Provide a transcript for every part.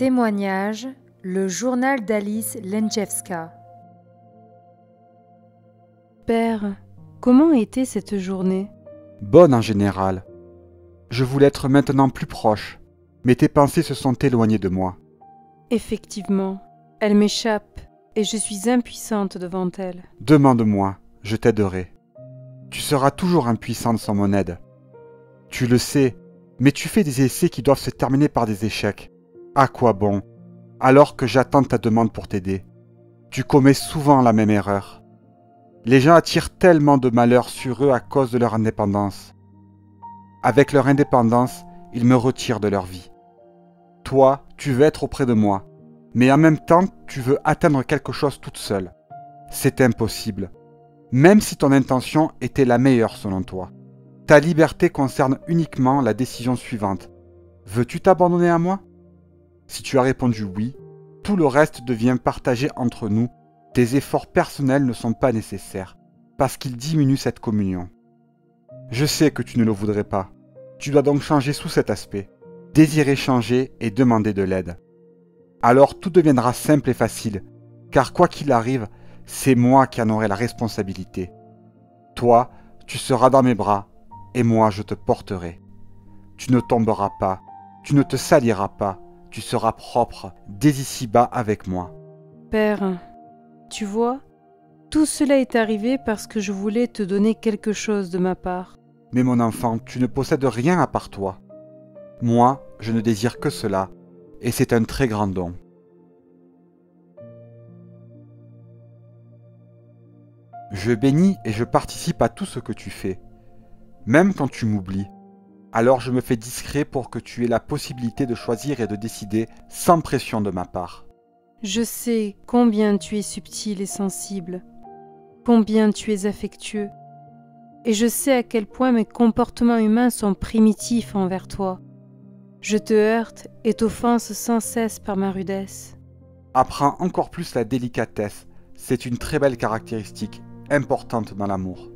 Témoignage, le journal d'Alice Lenczewska. Père, comment était cette journée? Bonne en général. Je voulais être maintenant plus proche, mais tes pensées se sont éloignées de moi. Effectivement, elle m'échappe et je suis impuissante devant elle. Demande-moi, je t'aiderai. Tu seras toujours impuissante sans mon aide. Tu le sais, mais tu fais des essais qui doivent se terminer par des échecs. À quoi bon, alors que j'attends ta demande pour t'aider? Tu commets souvent la même erreur. Les gens attirent tellement de malheur sur eux à cause de leur indépendance. Avec leur indépendance, ils me retirent de leur vie. Toi, tu veux être auprès de moi, mais en même temps, tu veux atteindre quelque chose toute seule. C'est impossible, même si ton intention était la meilleure selon toi. Ta liberté concerne uniquement la décision suivante. Veux-tu t'abandonner à moi? Si tu as répondu oui, tout le reste devient partagé entre nous. Tes efforts personnels ne sont pas nécessaires, parce qu'ils diminuent cette communion. Je sais que tu ne le voudrais pas. Tu dois donc changer sous cet aspect. Désirer changer et demander de l'aide. Alors tout deviendra simple et facile, car quoi qu'il arrive, c'est moi qui en aurai la responsabilité. Toi, tu seras dans mes bras, et moi je te porterai. Tu ne tomberas pas, tu ne te saliras pas, tu seras propre dès ici-bas avec moi. Père, tu vois, tout cela est arrivé parce que je voulais te donner quelque chose de ma part. Mais mon enfant, tu ne possèdes rien à part toi. Moi, je ne désire que cela, et c'est un très grand don. Je bénis et je participe à tout ce que tu fais, même quand tu m'oublies. Alors je me fais discret pour que tu aies la possibilité de choisir et de décider sans pression de ma part. Je sais combien tu es subtil et sensible, combien tu es affectueux, et je sais à quel point mes comportements humains sont primitifs envers toi. Je te heurte et t'offense sans cesse par ma rudesse. Apprends encore plus la délicatesse, c'est une très belle caractéristique, importante dans l'amour.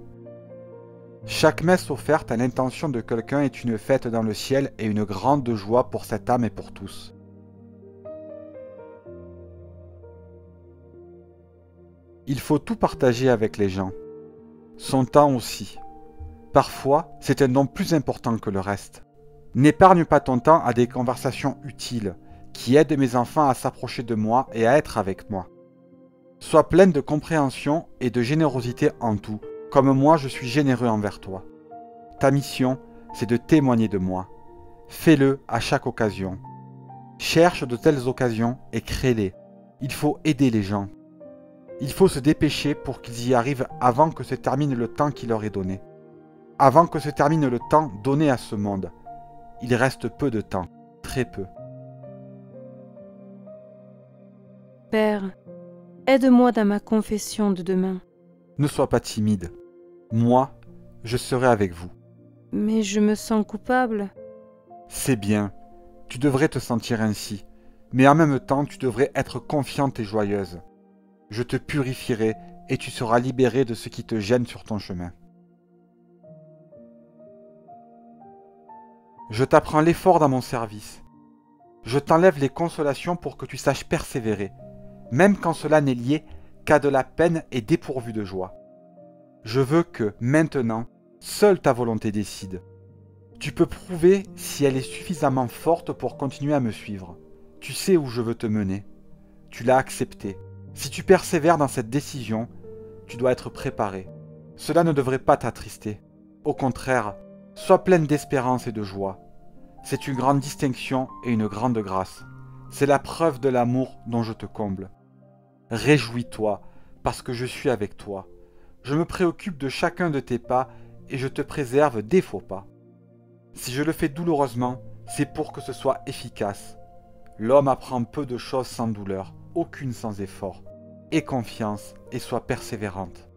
Chaque messe offerte à l'intention de quelqu'un est une fête dans le ciel et une grande joie pour cette âme et pour tous. Il faut tout partager avec les gens. Son temps aussi. Parfois, c'est un don plus important que le reste. N'épargne pas ton temps à des conversations utiles, qui aident mes enfants à s'approcher de moi et à être avec moi. Sois pleine de compréhension et de générosité en tout, comme moi je suis généreux envers toi. Ta mission, c'est de témoigner de moi. Fais-le à chaque occasion. Cherche de telles occasions et crée-les. Il faut aider les gens. Il faut se dépêcher pour qu'ils y arrivent avant que se termine le temps qui leur est donné. Avant que se termine le temps donné à ce monde. Il reste peu de temps, très peu. Père, aide-moi dans ma confession de demain. Ne sois pas timide. Moi, je serai avec vous. Mais je me sens coupable. C'est bien. Tu devrais te sentir ainsi. Mais en même temps, tu devrais être confiante et joyeuse. Je te purifierai et tu seras libérée de ce qui te gêne sur ton chemin. Je t'apprends l'effort dans mon service. Je t'enlève les consolations pour que tu saches persévérer, même quand cela n'est lié qu'à de la peine et dépourvu de joie. Je veux que, maintenant, seule ta volonté décide. Tu peux prouver si elle est suffisamment forte pour continuer à me suivre. Tu sais où je veux te mener. Tu l'as accepté. Si tu persévères dans cette décision, tu dois être préparé. Cela ne devrait pas t'attrister. Au contraire, sois pleine d'espérance et de joie. C'est une grande distinction et une grande grâce. C'est la preuve de l'amour dont je te comble. Réjouis-toi, parce que je suis avec toi. Je me préoccupe de chacun de tes pas et je te préserve des faux pas. Si je le fais douloureusement, c'est pour que ce soit efficace. L'homme apprend peu de choses sans douleur, aucune sans effort. Aie confiance et sois persévérante.